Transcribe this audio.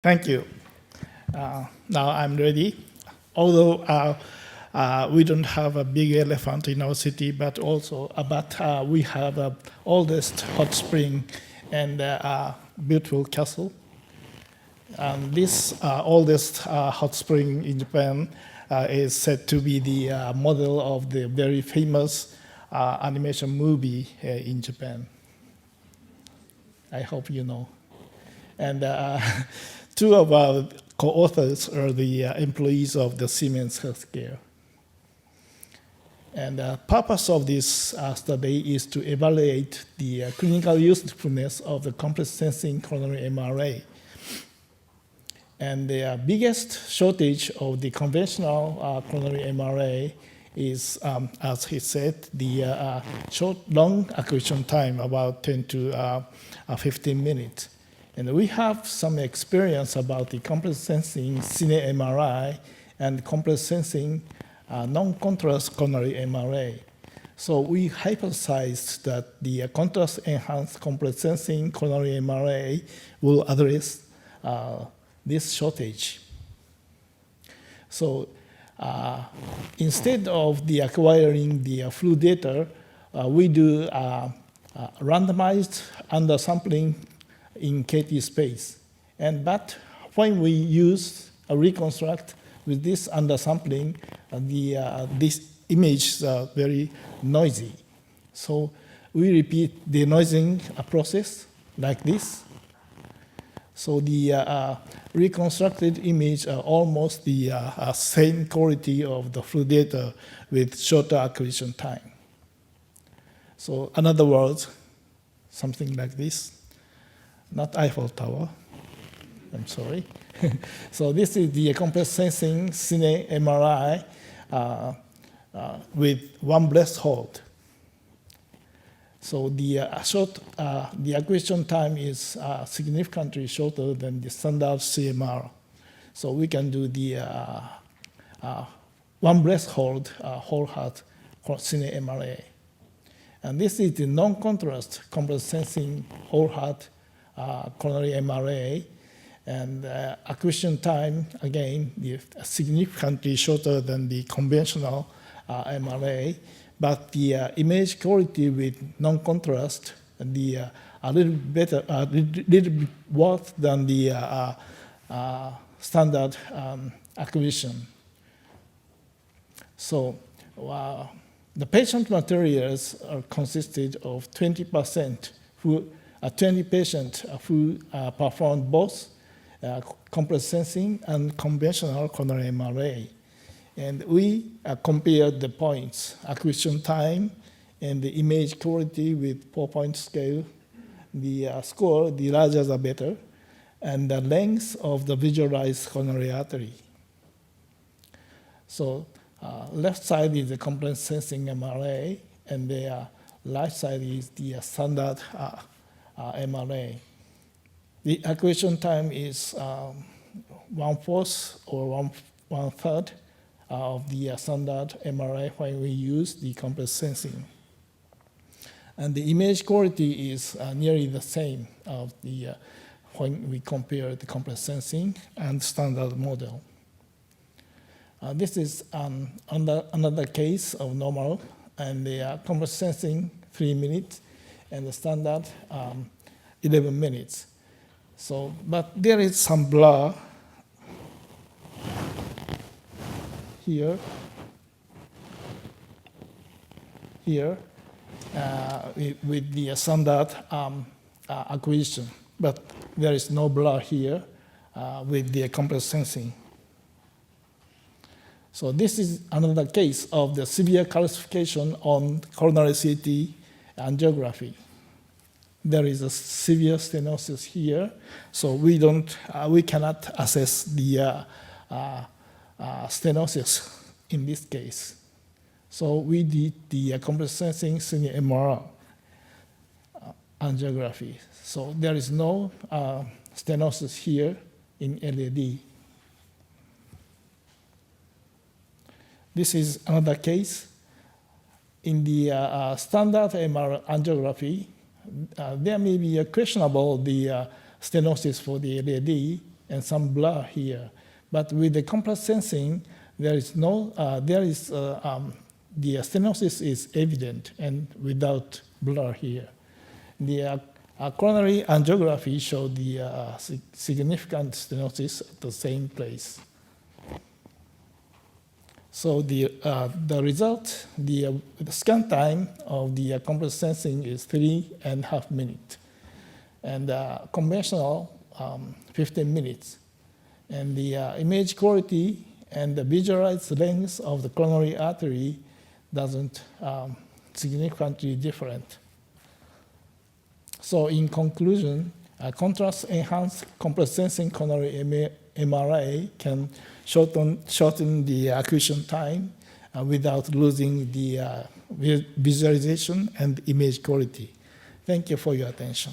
Thank you. Now I'm ready. Although we don't have a big elephant in our city, but we have the oldest hot spring and beautiful castle. And this oldest hot spring in Japan is said to be the model of the very famous animation movie in Japan. I hope you know. And two of our co-authors are the employees of the Siemens Healthcare. And the purpose of this study is to evaluate the clinical usefulness of the complex sensing coronary MRA. And the biggest shortage of the conventional coronary MRA is, as he said, the long acquisition time, about 10 to 15 minutes. And we have some experience about the complex sensing cine MRI and complex sensing non-contrast coronary MRA. So we hypothesized that the contrast-enhanced complex sensing coronary MRA will address this shortage. So instead of acquiring the flu data, we do randomized undersampling in KT space. But when we use a reconstruct with this undersampling, this image is very noisy. So we repeat the noising process like this. So the reconstructed image are almost the same quality of the flu data with shorter acquisition time. So in other words, something like this. Not Eiffel Tower, I'm sorry. So this is the complex sensing cine MRI with one breath hold. So the acquisition time is significantly shorter than the standard CMR. So we can do the one breath hold whole heart cine MRA. And this is the non-contrast complex sensing whole heart coronary MRA, and acquisition time, again, significantly shorter than the conventional MRA, but the image quality with non-contrast, a little bit worse than the standard acquisition. So the patient materials are consisted of 20% 20 patients who performed both complex sensing and conventional coronary MRA. And we compared the points, acquisition time and the image quality with 4-point scale. The score, the larger the better, and the length of the visualized coronary artery. So left side is the complex sensing MRA, and the right side is the standard MRA. The acquisition time is 1/4 or 1/3 of the standard MRA when we use the complex sensing. And the image quality is nearly the same of the when we compare the complex sensing and standard model. This is another case of normal, and the complex sensing 3 minutes, and the standard 11 minutes. So, but there is some blur here with the standard acquisition, but there is no blur here with the complex sensing. So this is another case of the severe calcification on coronary CT angiography. There is a severe stenosis here, so we cannot assess the stenosis in this case. So we did the complex sensing cine MRI angiography. So there is no stenosis here in LAD. This is another case. In the standard MR angiography, there may be a questionable the stenosis for the LAD, and some blur here. But with the complex sensing, there is no, the stenosis is evident and without blur here. The coronary angiography showed the significant stenosis at the same place. So the result, the scan time of the complex sensing is 3.5 minutes, and conventional 15 minutes. And the image quality and the visualized length of the coronary artery doesn't significantly different. So in conclusion, contrast-enhanced complex sensing coronary MRA can shorten the acquisition time without losing the visualization and image quality. Thank you for your attention.